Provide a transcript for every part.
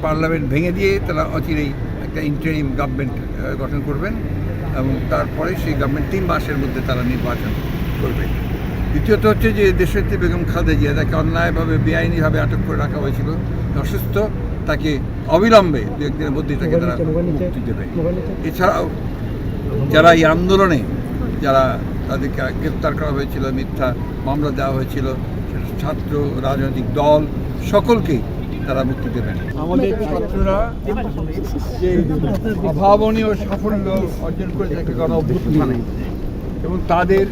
Parliament ভেঙে দিয়ে তারা অচিরেই একটা ইন্টারিম গভর্নমেন্ট গঠন করবেন এবং তারপরে সেই গভর্নমেন্ট 3 মাসের মধ্যে তারা নির্বাচন করবে। দ্বিতীয়ত হচ্ছে যে দেশনেত্রী বেগম খালেদা জিয়া, তাকে অন্যায়ভাবে বেআইনিভাবে আটক করে রাখা হয়েছিল, অসুস্থ, তাকে অবিলম্বে 2-1 দিনের মধ্যেই তাকে তারা মুক্তি দেবে। এছাড়াও যারা এই আন্দোলনে যারা তাদেরকে গ্রেপ্তার করা হয়েছিল, মিথ্যা মামলা দেওয়া হয়েছিল, ছাত্র, রাজনৈতিক দল, সকলকেই তারা মুক্তি দেবেন। আমাদের ছাত্ররা যে অভাবনীয় সাফল্য অর্জন করে থাকে গণ অভ্যুত্থানে এবং তাদের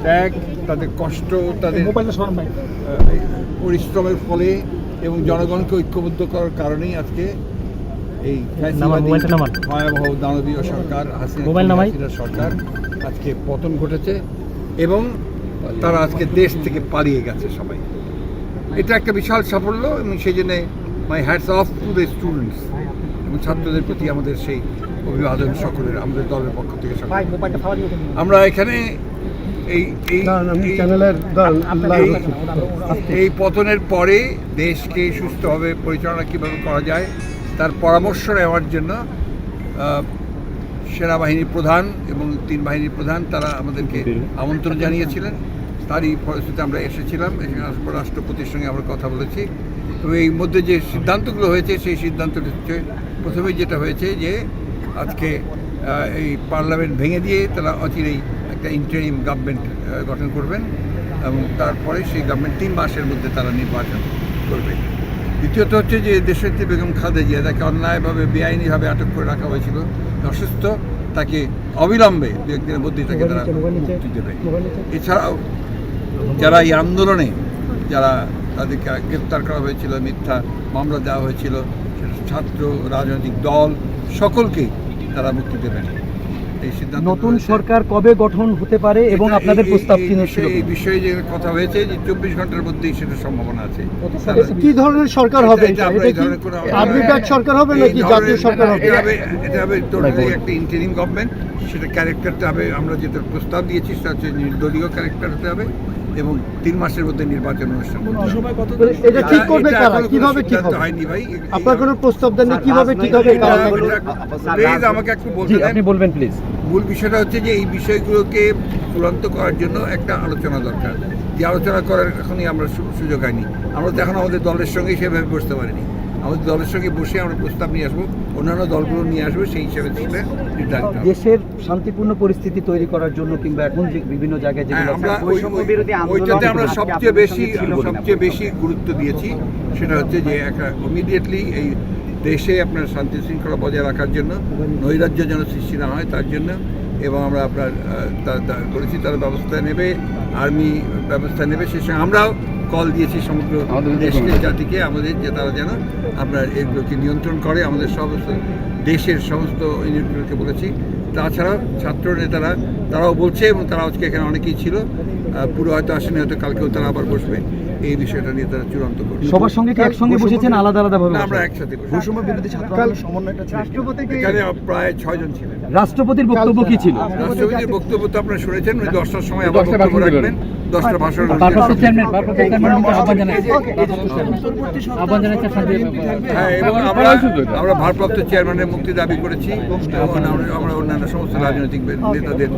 ত্যাগ, তাদের কষ্ট, তাদের পরিশ্রমের ফলে এবং জনগণকে ঐক্যবদ্ধ করার কারণেই আজকে এই ভয়াবহ দানবীয় সরকার হাসিনা সরকার আজকে পতন ঘটেছে এবং তারা আজকে দেশ থেকে পালিয়ে গেছে সবাই। এটা একটা বিশাল সাফল্য এবং সেই জন্যে my hats off to the students এবং ছাত্রদের প্রতি আমাদের সেই অভিবাদন সকলের, আমাদের দলের পক্ষ থেকে। আমরা এখানে এই পতনের পরে দেশকে সুস্থভাবে পরিচালনা কীভাবে করা যায় তার পরামর্শ নেওয়ার জন্য সেনাবাহিনীর প্রধান এবং 3 বাহিনীর প্রধান তারা আমাদেরকে আমন্ত্রণ জানিয়েছিলেন। তারই পরিস্থিতিতে আমরা এসেছিলাম। রাষ্ট্রপতির সঙ্গে আমরা কথা বলেছি এবং এই মধ্যে যে সিদ্ধান্তগুলো হয়েছে সেই সিদ্ধান্তটি হচ্ছে, প্রথমেই যেটা হয়েছে যে আজকে এই পার্লামেন্ট ভেঙে দিয়ে তারা অচিরেই একটা ইন্টারিম গভর্নমেন্ট গঠন করবেন এবং তারপরে সেই গভর্নমেন্ট 3 মাসের মধ্যে তারা নির্বাচন করবে। দ্বিতীয়ত হচ্ছে যে দেশনেত্রী বেগম খালেদা জিয়া, তাকে অন্যায়ভাবে বেআইনিভাবে আটক করে রাখা হয়েছিল, অসুস্থ, তাকে অবিলম্বে 2-1 দিনের মধ্যেই তাকে তারা মুক্তি দেবে। এছাড়াও যারা এই আন্দোলনে যারা তাদেরকে গ্রেপ্তার করা হয়েছিল, মিথ্যা মামলা দেওয়া হয়েছিল, ছাত্র, রাজনৈতিক দল, সকলকেই তারা মুক্তি দেবেন। এই সিদ্ধান্ত নতুন সরকার কবে গঠন হতে পারে এবং আপনাদের প্রস্তাব কি ছিল? এই বিষয়ে যে কথা হয়েছে যে 24 ঘন্টার মধ্যেই সেটা সম্ভাবনা আছে। কি ধরনের সরকার হবে? আর্বিট্রারি সরকার হবে নাকি জাতীয় সরকার হবে? এটা হবে টোটালি একটা ইন্টারিম গভর্নমেন্ট। সেটা ক্যারেক্টারটা হবে, আমরা যেটা প্রস্তাব দিয়েছি সেটা হচ্ছে নির্দলীয় ক্যারেক্টার হতে হবে এবং 3 মাসের মধ্যে নির্বাচন অনুষ্ঠান এটা ঠিক করবে কারা? কিভাবে ঠিক হবে? হয়নি ভাই, আপনার কোনো প্রস্তাব দেননি কিভাবে ঠিক হবে? প্লিজ আমাকে একটু বলতে দেন। আপনি বলবেন প্লিজ। মূল বিষয়টা হচ্ছে যে এই বিষয়গুলোকে চূড়ান্ত করার জন্য একটা আলোচনা দরকার। যে আলোচনা করার এখনই আমরা সুযোগ হয়নি। আমরা তো এখন আমাদের দলের সঙ্গে সেভাবে বসতে পারিনি। আমাদের দলের সঙ্গে বসে আমরা প্রস্তাব নিয়ে আসবো, অন্যান্য দলগুলো নিয়ে আসবো, সেই হিসাবে নির্ধারিত। দেশের শান্তিপূর্ণ পরিস্থিতি তৈরি করার জন্য কিংবা এখন যে বিভিন্ন জায়গায় আমরা ওইটাতে আমরা সবচেয়ে বেশি গুরুত্ব দিয়েছি। সেটা হচ্ছে যে একটা ইমিডিয়েটলি এই দেশে আপনার শান্তি শৃঙ্খলা বজায় রাখার জন্য, নৈরাজ্য যেন সৃষ্টি না হয় তার জন্য, এবং আমরা আপনার বলেছি তারা ব্যবস্থা নেবে, আর্মি ব্যবস্থা নেবে। সেই সঙ্গে আমরাও কল দিয়েছি সমগ্র দেশকে, জাতিকে, আমাদের যে তারা যেন আপনার এগুলোকে নিয়ন্ত্রণ করে, আমাদের সমস্ত দেশের সমস্ত ইউনিটগুলোকে বলেছি। তাছাড়াও ছাত্র নেতারা তারাও বলছে এবং তারা আজকে এখানে অনেকেই ছিল, পুরো হয়তো আসেনি, হয়তো কালকেও তারা আবার বসবে। এই বিষয়টা নিয়ে তারা চূড়ান্ত করবে। সবার সঙ্গে কি একসঙ্গে বসেছেন আলাদা আলাদা ভাবে? আমরা একসাথে বৈষম্য বিরোধী ছাত্র আন্দোলনের সমন্বয়টা ছিল। এখানে প্রায় 6 জন ছিলেন। রাষ্ট্রপতির বক্তব্য কি ছিল? রাষ্ট্রপতির বক্তব্য তো আপনারা শুনেছেন, 10টার সময় আবার বক্তব্য রাখবেন, 10টা ভাষণ। হ্যাঁ, এবং আমরা ভারপ্রাপ্ত চেয়ারম্যানের মুক্তি দাবি করেছি এবং আমরা অন্যান্য সমস্ত রাজনৈতিক নেতাদের